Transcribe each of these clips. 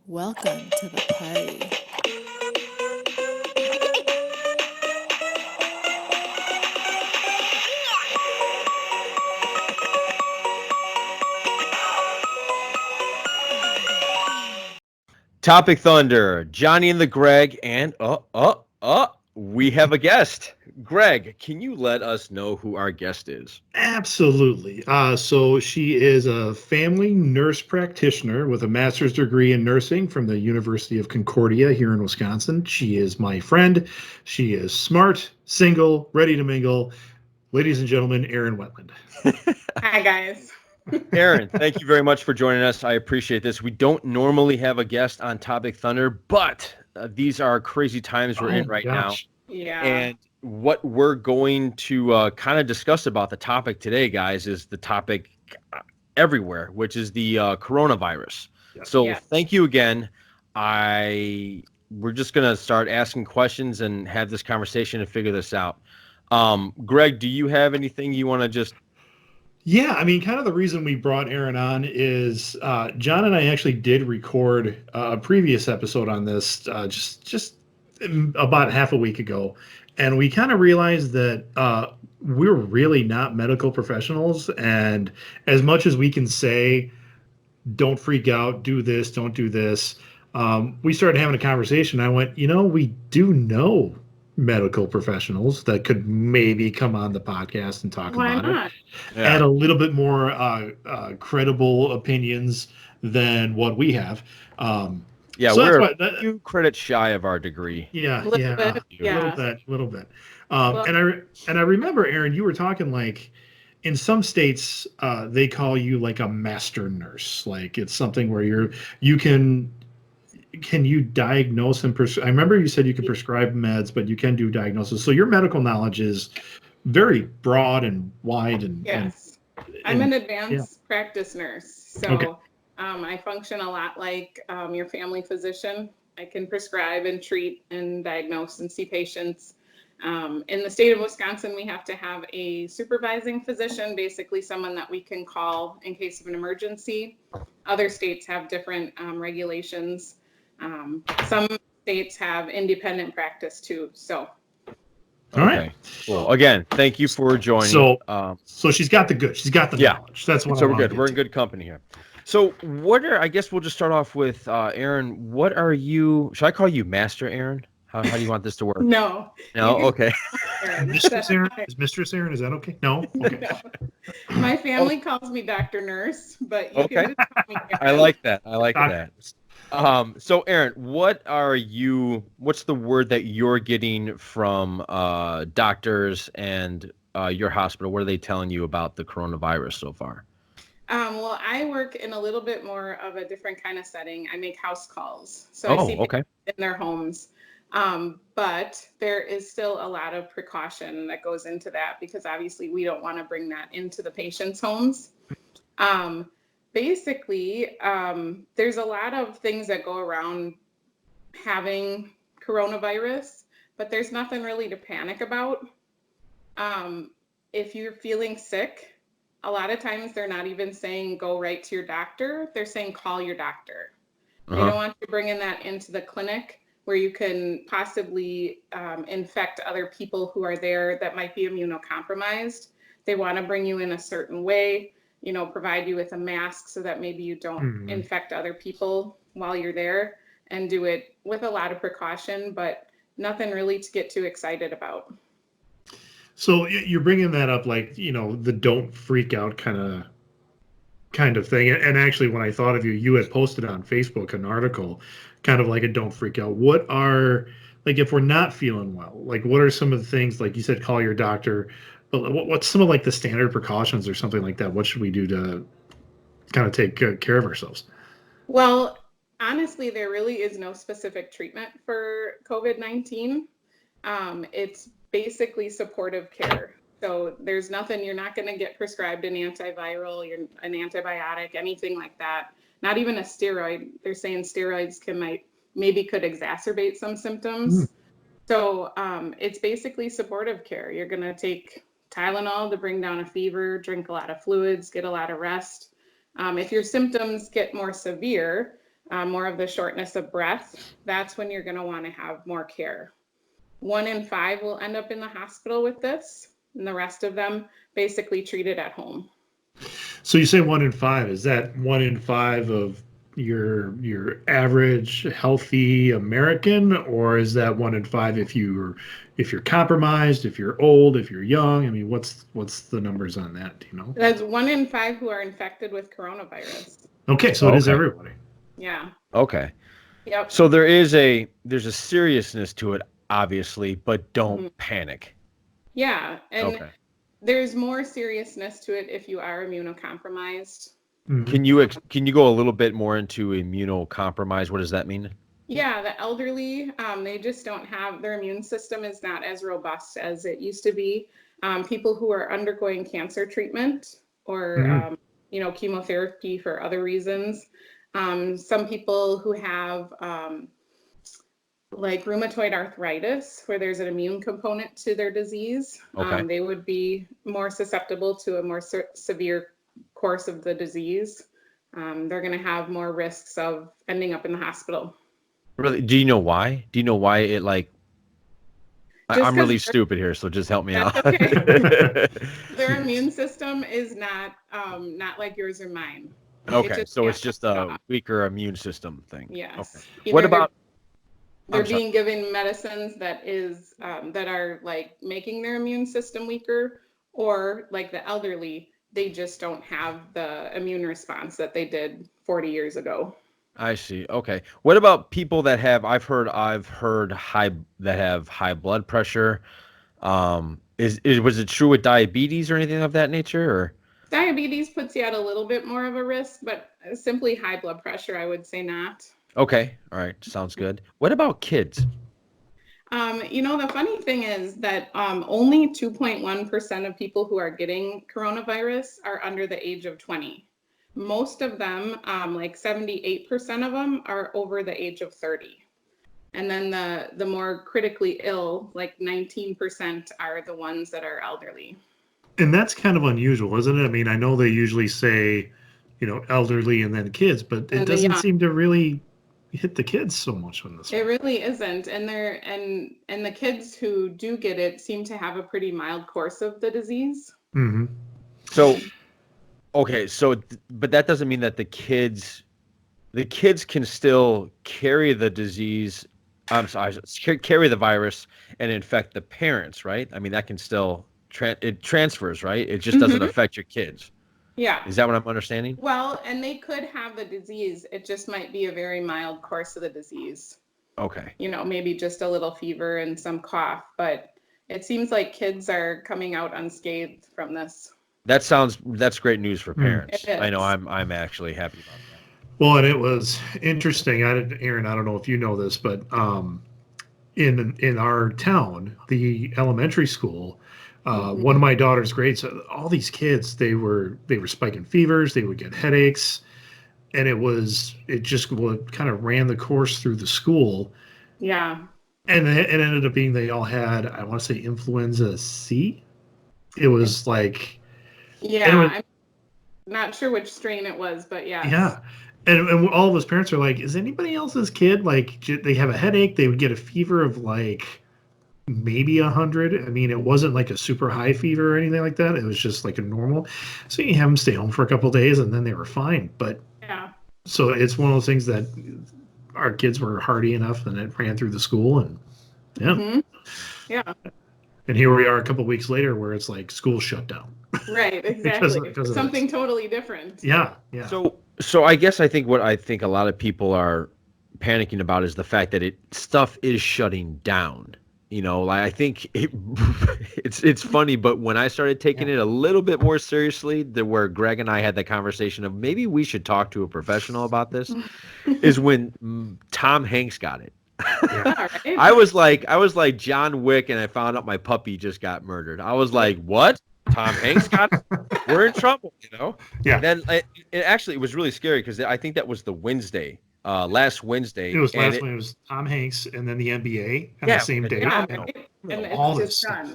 Welcome to the party. Topic Thunder, Johnny and TheGreg, and we have a guest. Greg, can you let us know who our guest is? Absolutely. So she is a family nurse practitioner with a master's degree in nursing from the University of Concordia here in Wisconsin. She is my friend. She is smart, single, ready to mingle. Ladies and gentlemen, Erin Wentland. Hi, guys. Erin, thank you very much for joining us. I appreciate this. We don't normally have a guest on Topic Thunder, but these are crazy times we're in right now. Yeah. And what we're going to kind of discuss about the topic today, guys, is the topic everywhere, which is the coronavirus. Yes. So Yes. thank you again. We're just going to start asking questions and have this conversation and figure this out. Greg, do you have anything you want to just... Yeah, I mean, kind of the reason we brought Erin on is John and I actually did record a previous episode on this just about half a week ago, and we kind of realized that we're really not medical professionals, and as much as we can say, don't freak out, do this, don't do this, we started having a conversation. I went, we do know medical professionals that could maybe come on the podcast and talk Why about not? it. Add a little bit more credible opinions than what we have. Yeah, so we're that's a few credits shy of our degree. yeah, Little bit, a little bit. Well- And I remember, Erin, you were talking like in some states they call you like a master nurse, like it's something where you can you diagnose and I remember you said you can prescribe meds, but you can do diagnosis. So your medical knowledge is very broad and wide and Yes. I'm an advanced yeah. practice nurse. So Okay. I function a lot like your family physician. I can prescribe and treat and diagnose and see patients. In the state of Wisconsin, we have to have a supervising physician, basically someone that we can call in case of an emergency. Other states have different regulations. Some states have independent practice too. So All right. Okay. Cool. Again, thank you for joining. So she's got the knowledge. That's what So I we're wanna good. get We're to. in good company here. So I guess we'll just start off with Erin. What are you? Should I call you Master Erin? How do you want this to work? no. No. Okay. Mistress Erin? Is Mistress Erin? Is that okay? No? Okay. No. My family calls me Dr. Nurse, but you can just call me I Erin. like that. I like Doctor. that. So Erin, what's the word that you're getting from doctors and your hospital? What are they telling you about the coronavirus so far? Well, I work in a little bit more of a different kind of setting. I make house calls. So I see okay. patients in their homes. But there is still a lot of precaution that goes into that because obviously we don't want to bring that into the patient's homes. Basically, there's a lot of things that go around having coronavirus, but there's nothing really to panic about. If you're feeling sick, a lot of times they're not even saying go right to your doctor. They're saying call your doctor. They don't want you bringing that into the clinic where you can possibly infect other people who are there that might be immunocompromised. They want to bring you in a certain way, provide you with a mask so that maybe you don't infect other people while you're there, and do it with a lot of precaution, but nothing really to get too excited about. So you're bringing that up, like the don't freak out kind of thing. And actually, when I thought of you, you had posted on Facebook an article, kind of like a don't freak out. What are like if we're not feeling well? Like what are some of the things? Like you said, call your doctor. But what's some of like the standard precautions or something like that? What should we do to kind of take care of ourselves? Well, honestly, there really is no specific treatment for COVID-19. It's basically supportive care. So there's nothing, you're not going to get prescribed an antiviral, an antibiotic, anything like that. Not even a steroid. They're saying steroids maybe could exacerbate some symptoms. So it's basically supportive care. You're going to take Tylenol to bring down a fever, drink a lot of fluids, get a lot of rest. If your symptoms get more severe, more of the shortness of breath, that's when you're going to want to have more care. 1 in 5 will end up in the hospital with this, and the rest of them basically treated at home. So you say 1 in 5. Is that 1 in 5 of your average healthy American, or is that 1 in 5 if you're compromised, if you're old, if you're young? I mean, what's the numbers on that? Do you know? That's 1 in 5 who are infected with coronavirus. Okay, so it is everybody. Yeah. Okay. Yep. So there's a seriousness to it, obviously, but don't panic. Yeah, and Okay. there's more seriousness to it if you are immunocompromised. Mm-hmm. Can you go a little bit more into immunocompromised? What does that mean? Yeah, the elderly, they just don't have, their immune system is not as robust as it used to be. People who are undergoing cancer treatment or, chemotherapy for other reasons. Some people who have like rheumatoid arthritis, where there's an immune component to their disease, they would be more susceptible to a more severe course of the disease. They're going to have more risks of ending up in the hospital. Really? Do you know why? Do you know why it like? I'm really stupid here, so just help me out. Okay. Their immune system is not like yours or mine. Okay, so it's just a weaker immune system thing. Yes. Okay. What about? They're being given medicines that are like making their immune system weaker, or like the elderly, they just don't have the immune response that they did 40 years ago. I see. Okay. What about people that have? I've heard high blood pressure. Was it true with diabetes or anything of that nature? Or diabetes puts you at a little bit more of a risk, but simply high blood pressure, I would say not. Okay. All right. Sounds good. What about kids? The funny thing is that only 2.1% of people who are getting coronavirus are under the age of 20. Most of them, like 78% of them, are over the age of 30. And then the more critically ill, like 19%, are the ones that are elderly. And that's kind of unusual, isn't it? I mean, I know they usually say, elderly and then kids, but it doesn't seem to really hit the kids so much on this one. It really isn't. And the kids who do get it seem to have a pretty mild course of the disease. Mm-hmm. So, okay, but that doesn't mean that the kids can still carry the disease. I'm sorry, carry the virus and infect the parents, right? I mean, that can still it transfers, right? It just doesn't affect your kids. Yeah. Is that what I'm understanding? Well, and they could have the disease. It just might be a very mild course of the disease. Okay. Maybe just a little fever and some cough, but it seems like kids are coming out unscathed from this. That's great news for parents. I know I'm actually happy about that. Well, and it was interesting. Erin, I don't know if you know this, but in our town, the elementary school, one of my daughter's grades, all these kids, they were spiking fevers, they would get headaches, and it just kind of ran the course through the school. Yeah. And it ended up being they all had, I want to say, influenza C. It was like, I'm not sure which strain it was, but yeah. Yeah. And all of us parents are like, is anybody else's kid, like, they have a headache, they would get a fever of like maybe 100. I mean, it wasn't like a super high fever or anything like that. It was just like a normal. So you have them stay home for a couple of days and then they were fine. But yeah. So it's one of those things that our kids were hardy enough and it ran through the school and yeah. Mm-hmm. Yeah. And here we are a couple of weeks later where it's like school shut down. Right, exactly. because something totally different. Yeah. So I guess what I think a lot of people are panicking about is the fact that stuff is shutting down. I think it's funny, but when I started taking it a little bit more seriously, where Greg and I had the conversation of maybe we should talk to a professional about this, is when Tom Hanks got it. Yeah. Right. I was like John Wick, and I found out my puppy just got murdered. I was like, what? Tom Hanks got it? We're in trouble, Yeah. And then it was really scary because I think that was the Wednesday. Last Wednesday. It was It was Tom Hanks and then the NBA on the same day. Yeah, and all this stuff.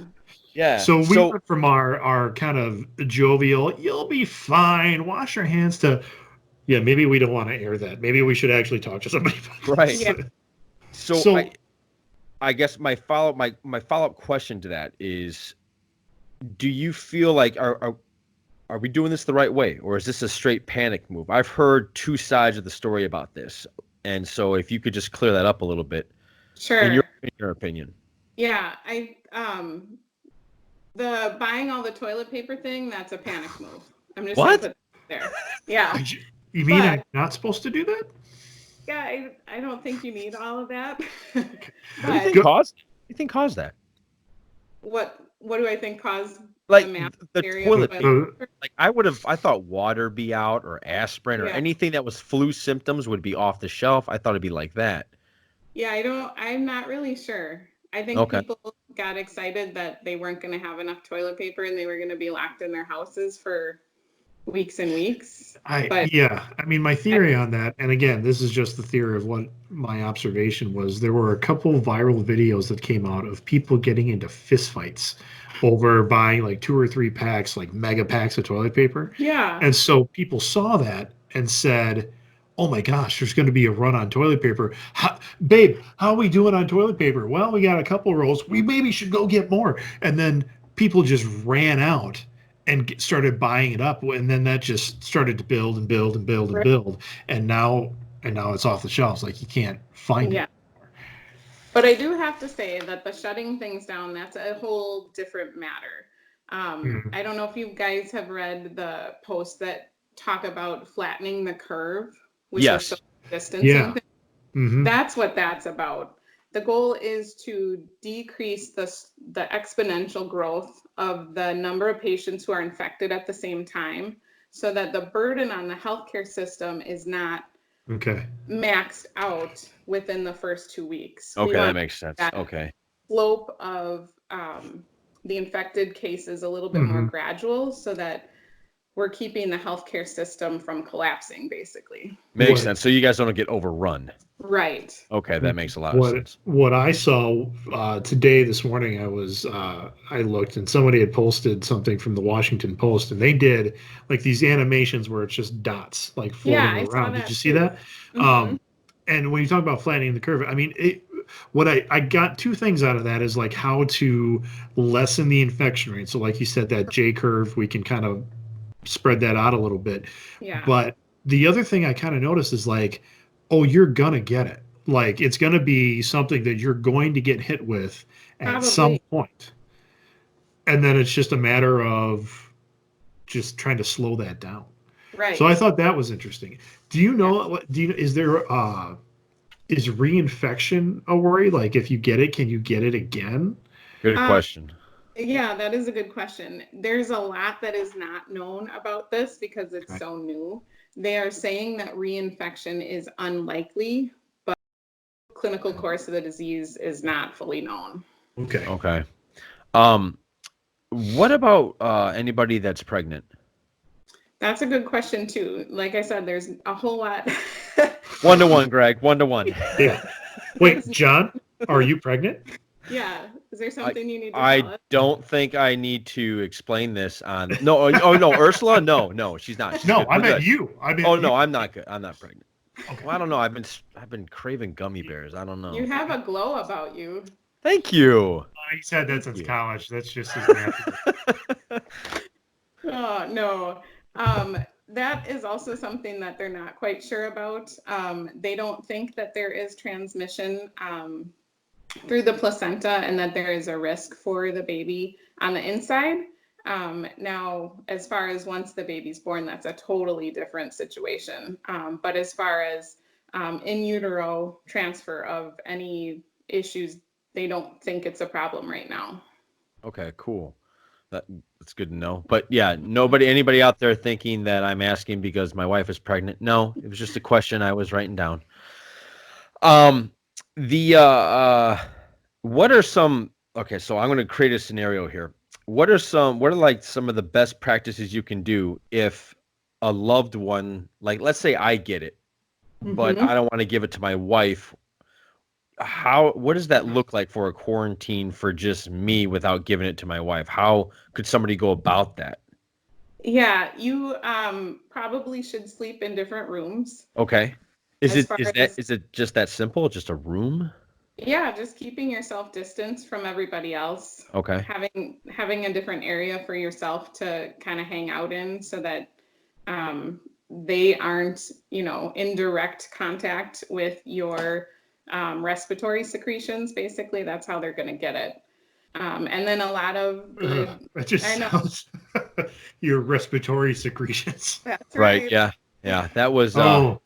Yeah. So we went from our kind of jovial, you'll be fine, wash your hands, to Yeah, maybe we don't want to air that. Maybe we should actually talk to somebody about Right. this. Yeah. So, I guess my follow-up question to that is, do you feel like are we doing this the right way, or is this a straight panic move? I've heard two sides of the story about this, and so if you could just clear that up a little bit, Sure. in your opinion. Yeah, the buying all the toilet paper thing, that's a panic move. I'm just gonna What? put that there. Yeah. You mean I'm But- not supposed to do that? Yeah, I don't think you need all of that. What do you But think caused? What do you think caused that? what do I think caused Like mass the hysteria toilet with- paper. Like I thought water be out, or aspirin, or Yeah. anything that was flu symptoms would be off the shelf. I thought it'd be like that. Yeah, I'm not really sure. I think Okay. people got excited that they weren't going to have enough toilet paper and they were going to be locked in their houses for weeks and weeks. I mean, my theory on that, and again, this is just the theory of what my observation was. There were a couple viral videos that came out of people getting into fistfights over buying like 2 or 3 packs, like mega packs of toilet paper. Yeah. And so people saw that and said, "Oh my gosh, there's going to be a run on toilet paper. Babe, how are we doing on toilet paper? Well, we got a couple rolls. We maybe should go get more." And then people just ran out and started buying it up, and then that just started to build and build and build and Right. build, and now it's off the shelves. Like you can't find Yeah. it. But I do have to say that the shutting things down, that's a whole different matter. Mhm. I don't know if you guys have read the posts that talk about flattening the curve, which Yes. is social distancing. Yeah. Mhm. That's what that's about. The goal is to decrease the exponential growth of the number of patients who are infected at the same time, so that the burden on the healthcare system is not Okay. maxed out within the first 2 weeks. We Okay, that want makes sense. that Okay. slope of the infected cases a little bit more Mhm. gradual, so that we're keeping the healthcare system from collapsing, basically. Makes What- sense. So you guys don't get overrun. Right. Okay, that makes a lot of sense. What I saw today, this morning, I looked and somebody had posted something from the Washington Post, and they did like these animations where it's just dots like floating Yeah, I saw around. that Did you see too. that? Mhm. And when you talk about flattening the curve, I mean, what I got 2 things out of that is like how to lessen the infection rate. So, like you said, that J curve, we can kind of spread that out a little bit. Yeah. But the other thing I kind of noticed is like, oh, you're gonna get it. Like it's gonna be something that you're going to get hit with at some Probably. point. And then it's just a matter of just trying to slow that down. Right. So I thought that was interesting. Do you know is there is reinfection a worry? Like if you get it, can you get it again? Good question. Yeah, that is a good question. There's a lot that is not known about this because it's Okay. so new. They are saying that reinfection is unlikely, but clinical course of the disease is not fully known. Okay. Okay. What about anybody that's pregnant? That's a good question too. Like I said, there's a whole lot. 1-to-1, Greg. 1-to-1. Yeah. Wait, John, are you pregnant? Yeah. Is there something you need to tell I us? don't think I need to explain this on. No. Oh no, Ursula. No, she's not. She's No, good. I We're meant good. you. I meant Oh you. no, I'm not good. I'm not pregnant. Okay. Well, I don't know. I've been craving gummy bears. I don't know. You have a glow about you. Thank you. He's had that Thank since you. college. That's just his natural. Oh, no. That is also something that they're not quite sure about. They don't think that there is transmission through the placenta and that there is a risk for the baby on the inside. Now, as far as once the baby's born, that's a totally different situation. But as far as in utero transfer of any issues, they don't think it's a problem right now. Okay, cool. That's good to know. But yeah, anybody out there thinking that I'm asking because my wife is pregnant? No, it was just a question I was writing down. What are some? Okay, so I'm going to create a scenario here. What are like some of the best practices you can do if a loved one, like let's say I get it, but Mhm. I don't want to give it to my wife? What does that look like for a quarantine for just me without giving it to my wife? How could somebody go about that? Yeah, you probably should sleep in different rooms. Okay. Is As it far is that as, is it just that simple? Just a room? yeah, just keeping yourself distanced from everybody else. Okay. Having a different area for yourself to kind of hang out in, so that they aren't, in direct contact with your respiratory secretions. Basically, that's how they're going to get it. And then a lot of good, That just I know, sounds your respiratory secretions. that's Right. right. Yeah. Yeah. That was Oh,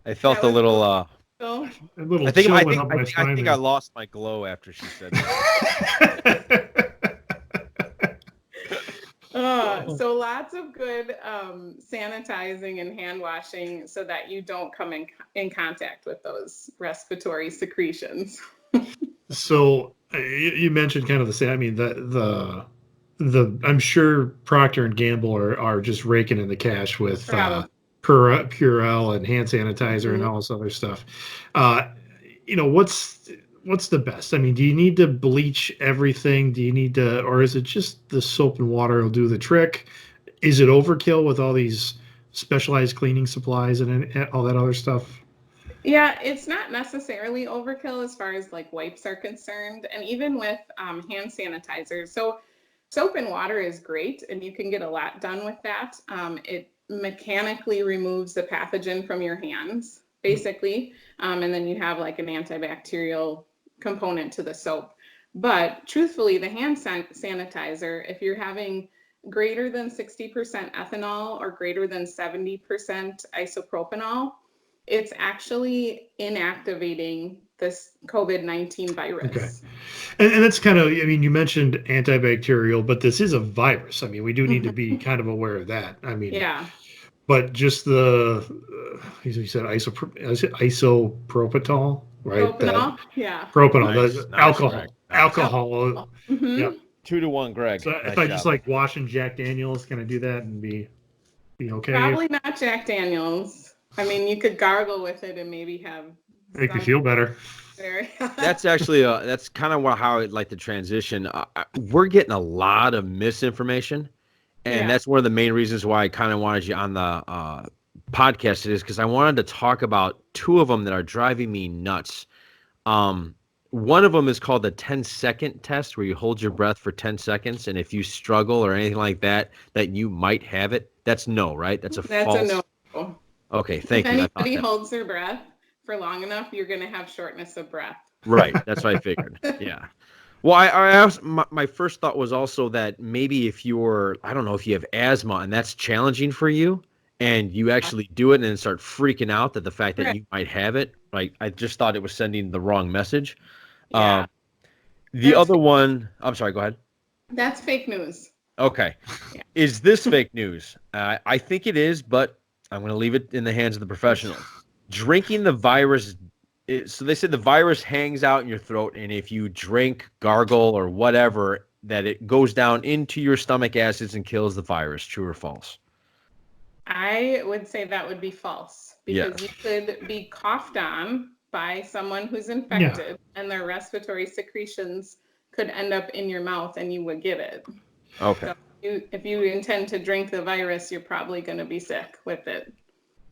I felt That a was little so. a little I think chill I went think up I my think I spine think I lost my glow after she said that. So lots of good sanitizing and hand washing, so that you don't come in contact with those respiratory secretions. So you mentioned kind of the same. I mean, the I'm sure Procter and Gamble are just raking in the cash with Probably. Purell and hand sanitizer and Mhm. all this other stuff. Uh, what's the best? I mean, do you need to bleach everything? Do you need to, or is it just the soap and water will do the trick? Is it overkill with all these specialized cleaning supplies and all that other stuff? Yeah, it's not necessarily overkill as far as like wipes are concerned, and even with hand sanitizer. So, soap and water is great, and you can get a lot done with that. It mechanically removes the pathogen from your hands, basically, and then you have like an antibacterial component to the soap. But truthfully, the hand sanitizer, if you're having greater than 60% ethanol or greater than 70% isopropanol, it's actually inactivating this COVID-19 Okay. virus. And that's kind of, I mean, you mentioned antibacterial, but this is a virus. I mean, we do need to be Mhm. kind of aware of that. I mean, Yeah. but just you said is it isopropyl, right? That Propanol. Yeah. propanol, Nice. the Nice, Greg. Nice. alcohol. Yeah. Mm-hmm. 2-1, Greg. So if Nice I just job. like washing Jack Daniels, can I do that and be okay? Probably not Jack Daniels. I mean, you could gargle with it and maybe have Make me some feel better. there. That's actually that's kind of how I'd like to transition. We're getting a lot of misinformation, and Yeah. that's one of the main reasons why I kind of wanted you on the podcast today, is because I wanted to talk about two of them that are driving me nuts. Um, One of them is called the 10-second test, where you hold your breath for 10 seconds, and if you struggle or anything like that, that you might have it. That's no, right? That's a That's a false. no. Okay, If thank you. I thought anybody that. holds their breath for long enough, you're going to have shortness of breath. Right. That's what I figured. Yeah. Well, I also, my first thought was also that maybe if you're, I don't know, if you have asthma and that's challenging for you, and you actually do it and then start freaking out that the fact that Right. you might have it, like I just thought it was sending the wrong message. Yeah. The That's other one, I'm sorry, go ahead. that's fake news. Okay. Yeah. Is this fake news? I think it is, but I'm going to leave it in the hands of the professionals. Drinking the virus. So they said the virus hangs out in your throat, and if you drink, gargle, or whatever, that it goes down into your stomach acids and kills the virus. True or false? I would say that would be false, because you Yes. could be coughed on by someone who's Yeah. infected, and their respiratory secretions could end up in your mouth and you would get it. Okay. So if you intend to drink the virus, you're probably going to be sick with it.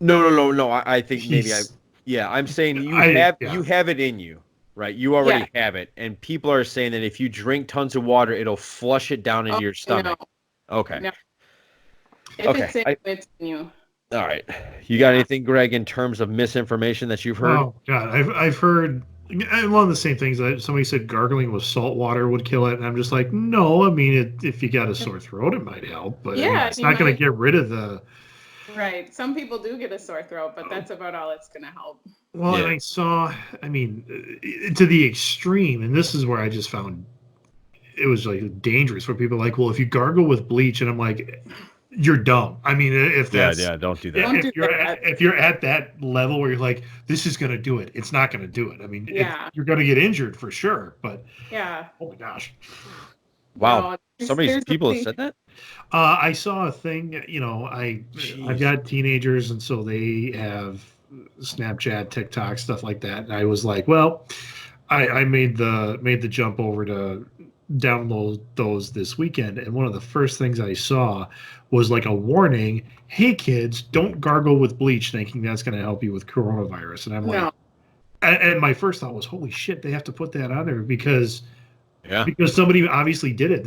No. I think maybe He's yeah, I'm saying yeah. you have it in you, right? You Yeah. already have it, and people are saying that if you drink tons of water, it'll flush it down into Oh, your no. stomach. Okay. No. If Okay. it's in you, it's in you. All right. You got Yeah. anything, Greg, in terms of misinformation that you've heard? Oh God, I've heard one of the same things. Somebody said gargling with salt water would kill it, and I'm just like, no. I mean, if you got a sore throat, it might help, but I mean, Yeah, it's you not going to might. get rid of the. Right. Some people do get a sore throat, but that's about all it's going to help. Well, and Yeah. I saw, I mean, to the extreme, and this is where I just found it was like dangerous for people like, well, if you gargle with bleach, and I'm like, you're dumb. I mean, if that's Yeah, don't do that. Don't do if you're that. if you're at that level where you're like, this is going to do it, it's not going to do it. I mean, Yeah. you're going to get injured for sure, but Yeah. oh my gosh. Wow. No, Somebody's there's people have really, said that? I saw a thing, I've Jeez. got teenagers, and so they have Snapchat, TikTok, stuff like that. And I was like, well, I made the jump over to download those this weekend, and one of the first things I saw was like a warning, hey kids, don't gargle with bleach thinking that's going to help you with coronavirus. And I'm like, No. and my first thought was, holy shit, they have to put that on there because Yeah. somebody obviously did it.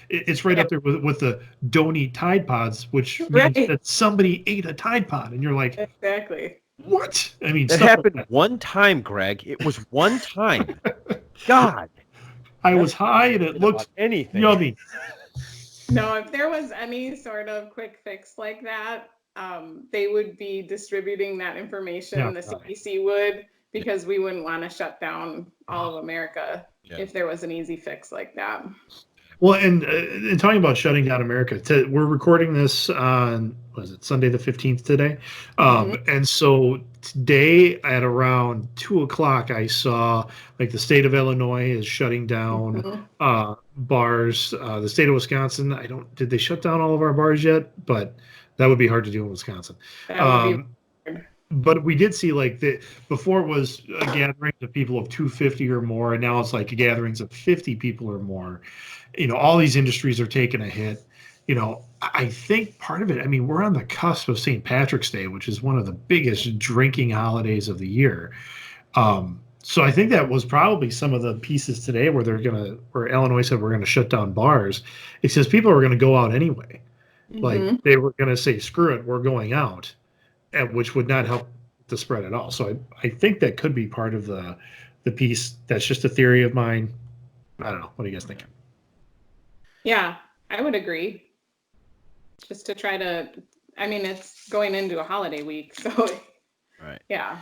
It's right up there with the don't eat Tide Pods, which means Right. that somebody ate a Tide Pod, and you're like, Exactly. what? I mean, That stuff like happened that. one time, Greg. It was one time. God. I was high and it looked anything. yummy. No, if there was any sort of quick fix like that, they would be distributing that information. Yeah. The CDC would, because we wouldn't want to shut down all of America if there was an easy fix like that. Well, and talking about shutting down America, we're recording this on, was it Sunday the 15th today? And so today at around 2:00, I saw like the state of Illinois is shutting down bars. The state of Wisconsin, did they shut down all of our bars yet? But that would be hard to do in Wisconsin. That would be weird. But we did see before it was a gathering of people of 250 or more, and now it's like gatherings of 50 people or more. All these industries are taking a hit. I think part of it, I mean, we're on the cusp of St. Patrick's Day, which is one of the biggest drinking holidays of the year. So I think that was probably some of the pieces today where Illinois said we're going to shut down bars. It's just people are going to go out anyway. Like they were going to say, screw it, we're going out, which would not help the spread at all. So I think that could be part of the piece. That's just a theory of mine. I don't know. What do you guys think? Yeah, I would agree. Just to try to, I mean, it's going into a holiday week, so right. Yeah.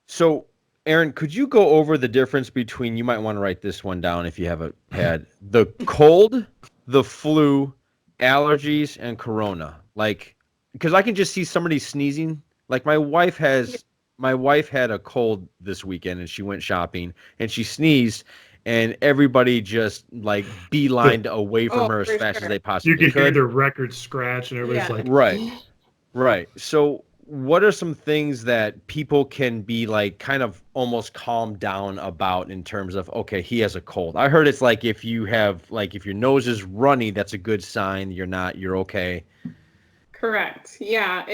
So, Erin, could you go over the difference between, you might want to write this one down if you haven't had, the cold, the flu, allergies, and corona? Like, because I can just see somebody sneezing. Like my wife had a cold this weekend and she went shopping and she sneezed. And everybody just like beelined away from her as fast as they possibly could. You could hear the record scratch and everybody's like, right. So what are some things that people can be like kind of almost calm down about in terms of, okay, he has a cold? I heard it's like if your nose is runny, that's a good sign. You're okay. Correct. Yeah.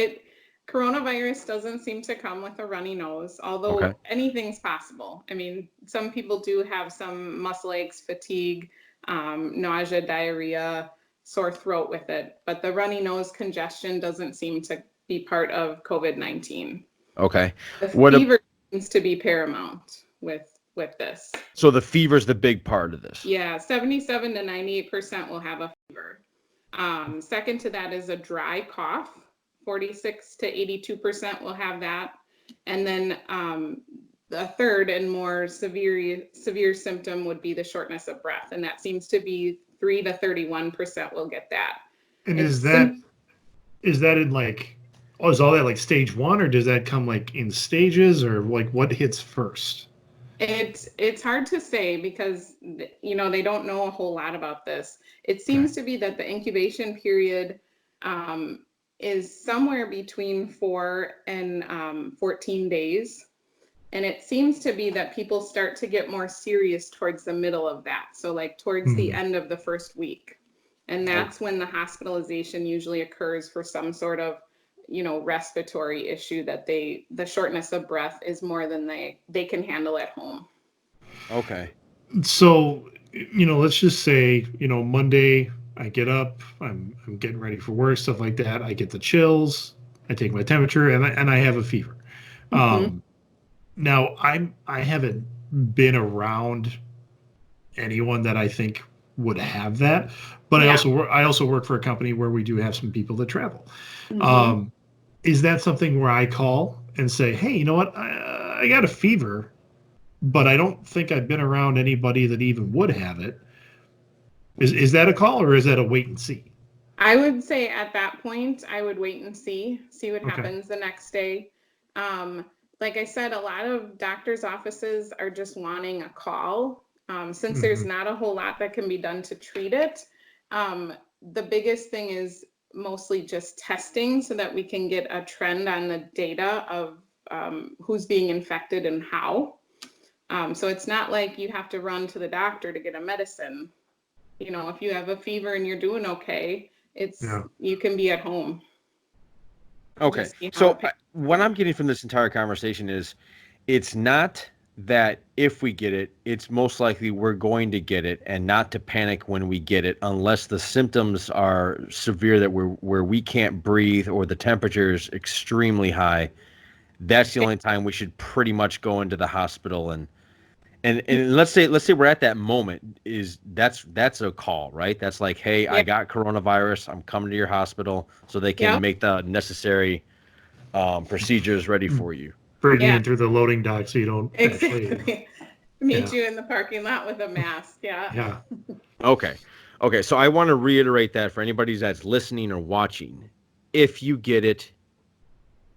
Coronavirus doesn't seem to come with a runny nose, although anything's possible. I mean, some people do have some muscle aches, fatigue, nausea, diarrhea, sore throat with it, but the runny nose, congestion doesn't seem to be part of COVID-19. Okay. The fever seems to be paramount with this. So the fever's the big part of this. Yeah, 77 to 98% will have a fever. Second to that is a dry cough. 46 to 82% will have that. And then the third and more severe symptom would be the shortness of breath. And that seems to be 3 to 31% will get that. And is that in like, is all that like stage one, or does that come like in stages, or like what hits first? It's hard to say because, they don't know a whole lot about this. It seems to be that the incubation period is somewhere between 4 and 14 days. And it seems to be that people start to get more serious towards the middle of that. So like towards the end of the first week. And that's when the hospitalization usually occurs for some sort of, respiratory issue that the shortness of breath is more than they can handle at home. Okay. So, let's just say, Monday, I get up, I'm getting ready for work, stuff like that. I get the chills, I take my temperature, and I have a fever. Now I haven't been around anyone that I think would have that, but I also work for a company where we do have some people that travel. Is that something where I call and say, hey, you know what, I got a fever, but I don't think I've been around anybody that even would have it? Is that a call, or is that a wait and see? I would say at that point, I would wait and see what happens the next day. Like I said, a lot of doctors' offices are just wanting a call. Since there's not a whole lot that can be done to treat it. The biggest thing is mostly just testing so that we can get a trend on the data of who's being infected and how. So it's not like you have to run to the doctor to get a medicine. if you have a fever and you're doing okay, Yeah. you can be at home. Okay. So what I'm getting from this entire conversation is it's not that if we get it, it's most likely we're going to get it, and not to panic when we get it unless the symptoms are severe, that where we can't breathe or the temperature is extremely high. That's the only time we should pretty much go into the hospital. And let's say we're at that moment, that's a call, right? That's like, hey, I got coronavirus. I'm coming to your hospital so they can make the necessary procedures ready for you. Breaking in through the loading dock so you don't actually meet you in the parking lot with a mask. Yeah. Okay. So I want to reiterate that for anybody that's listening or watching. If you get it,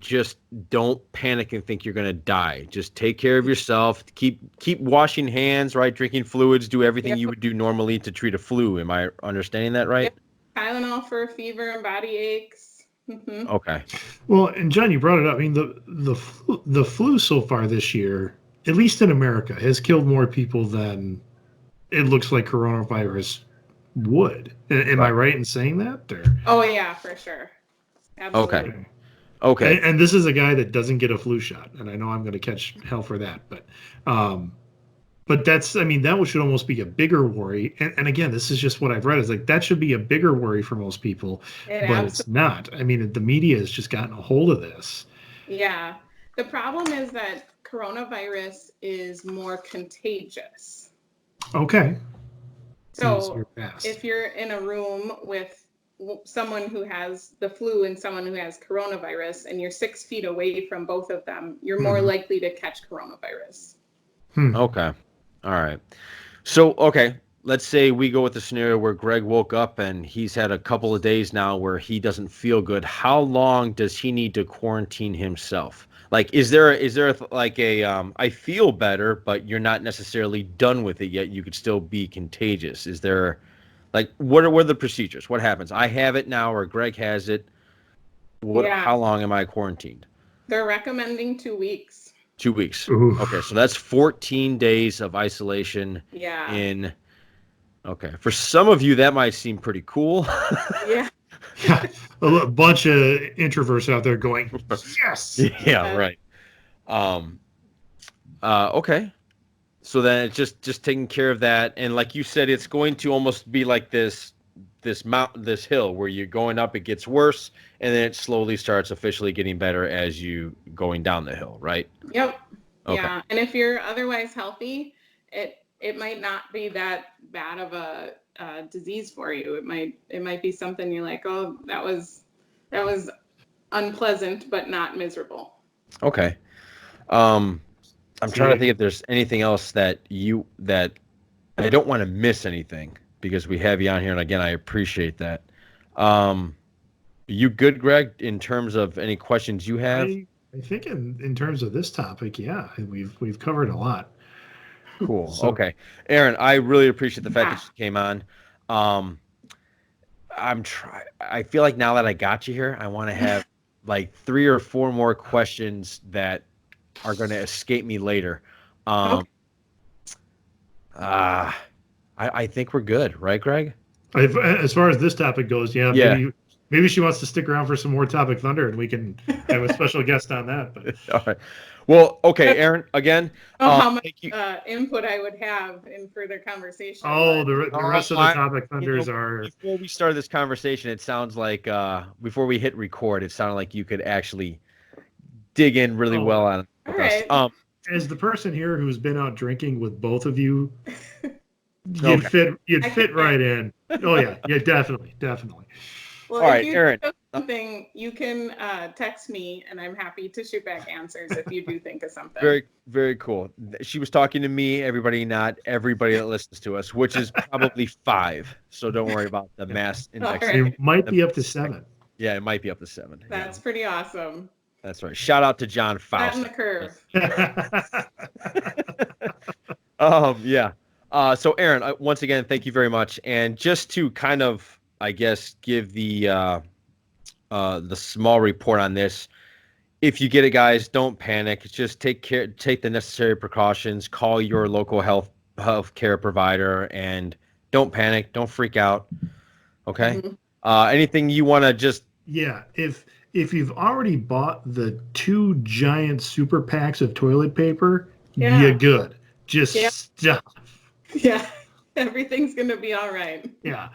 just don't panic and think you're going to die. Just take care of yourself. Keep washing hands, right? Drinking fluids, do everything you would do normally to treat a flu. Am I understanding that right? Tylenol for fever and body aches. Mm-hmm. Okay. Well, and John, you brought it up. I mean, the flu so far this year, at least in America, has killed more people than it looks like coronavirus would. Am I right in saying that? Or? Oh yeah, for sure. Absolutely. Okay. And this is a guy that doesn't get a flu shot, and I know I'm going to catch hell for that, but that's, I mean, that should almost be a bigger worry. And again, this is just what I've read. Is like that should be a bigger worry for most people, but it's not. I mean, the media has just gotten a hold of this. Yeah. The problem is that coronavirus is more contagious. Okay. So if you're in a room with someone who has the flu and someone who has coronavirus, and you're 6 feet away from both of them, you're more likely to catch coronavirus. Okay. All right. So, let's say we go with the scenario where Greg woke up and he's had a couple of days now where he doesn't feel good. How long does he need to quarantine himself? Like, is there like a, I feel better, but you're not necessarily done with it yet. You could still be contagious. Is there, like, what are the procedures? What happens? I have it now, or Greg has it. How long am I quarantined? They're recommending 2 weeks. 2 weeks. Oof. Okay, so that's 14 days of isolation. Yeah. For some of you, that might seem pretty cool. Yeah. A bunch of introverts out there going, yes. Yeah, right. Okay. So then it's just taking care of that, and like you said, it's going to almost be like this hill where you're going up, it gets worse, and then it slowly starts officially getting better as you going down the hill, right? Yep. Okay. Yeah. And if you're otherwise healthy, it might not be that bad of a disease for you. It might be something you're like, oh, that was unpleasant, but not miserable. Okay. I'm trying to think if there's anything else that I don't want to miss anything, because we have you on here, and again, I appreciate that. You good, Greg, in terms of any questions you have? I think in terms of this topic, yeah, we've covered a lot. Cool. So, okay. Erin, I really appreciate the fact that you came on. I feel like now that I got you here, I want to have like 3 or 4 more questions that are going to escape me later. I think we're good, right, Greg? As far as this topic goes, yeah. Maybe she wants to stick around for some more Topic Thunder, and we can have a special guest on that. But. All right. Well, okay, Erin, again. How much input I would have in further conversation. Oh, the rest of the Topic Thunders are... Before we started this conversation, it sounds like, before we hit record, it sounded like you could actually dig in really well on it. All right. As the person here who's been out drinking with both of you, you'd fit right in. Oh, yeah, definitely. Well, all right, Erin. Something you can text me, and I'm happy to shoot back answers if you do think of something. Very, very cool. She was talking to me, everybody, not everybody that listens to us, which is probably 5. So don't worry about the mass index. Right. It might be up to 7. Yeah, it might be up to 7. That's pretty awesome. That's right. Shout out to John Faust. Flatten the curve. Yeah. So Erin, once again, thank you very much. And just to kind of, I guess, give the small report on this. If you get it, guys, don't panic. Just take the necessary precautions. Call your local health care provider and Don't panic. Don't freak out. Okay. Mm-hmm. Anything you want to just... Yeah, if you've already bought the 2 giant super packs of toilet paper, you're good. Just stop. Yeah, everything's gonna be all right. Yeah.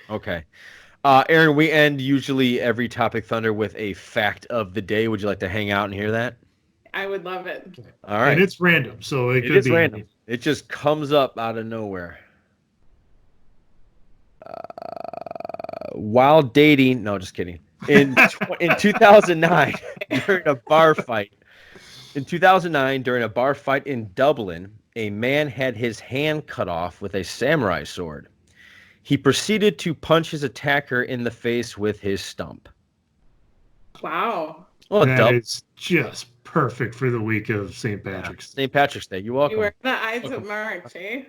Okay. Erin, we end usually every Topic Thunder with a fact of the day. Would you like to hang out and hear that? I would love it. All right. And it's random, so it could is be random. It just comes up out of nowhere. While dating, no, just kidding. In 2009, during a bar fight. In 2009, during a bar fight in Dublin, a man had his hand cut off with a samurai sword. He proceeded to punch his attacker in the face with his stump. Wow. Well, That is just perfect for the week of St. Patrick's Day. St. Patrick's Day. You're welcome. You were the Ides of March, eh?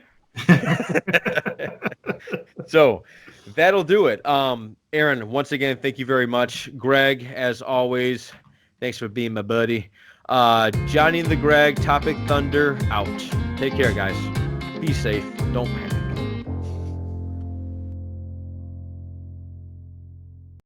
So that'll do it. Erin, once again, thank you very much. Greg, as always, thanks for being my buddy. Johnny and the Greg, Topic Thunder, out. Take care, guys. Be safe. Don't panic.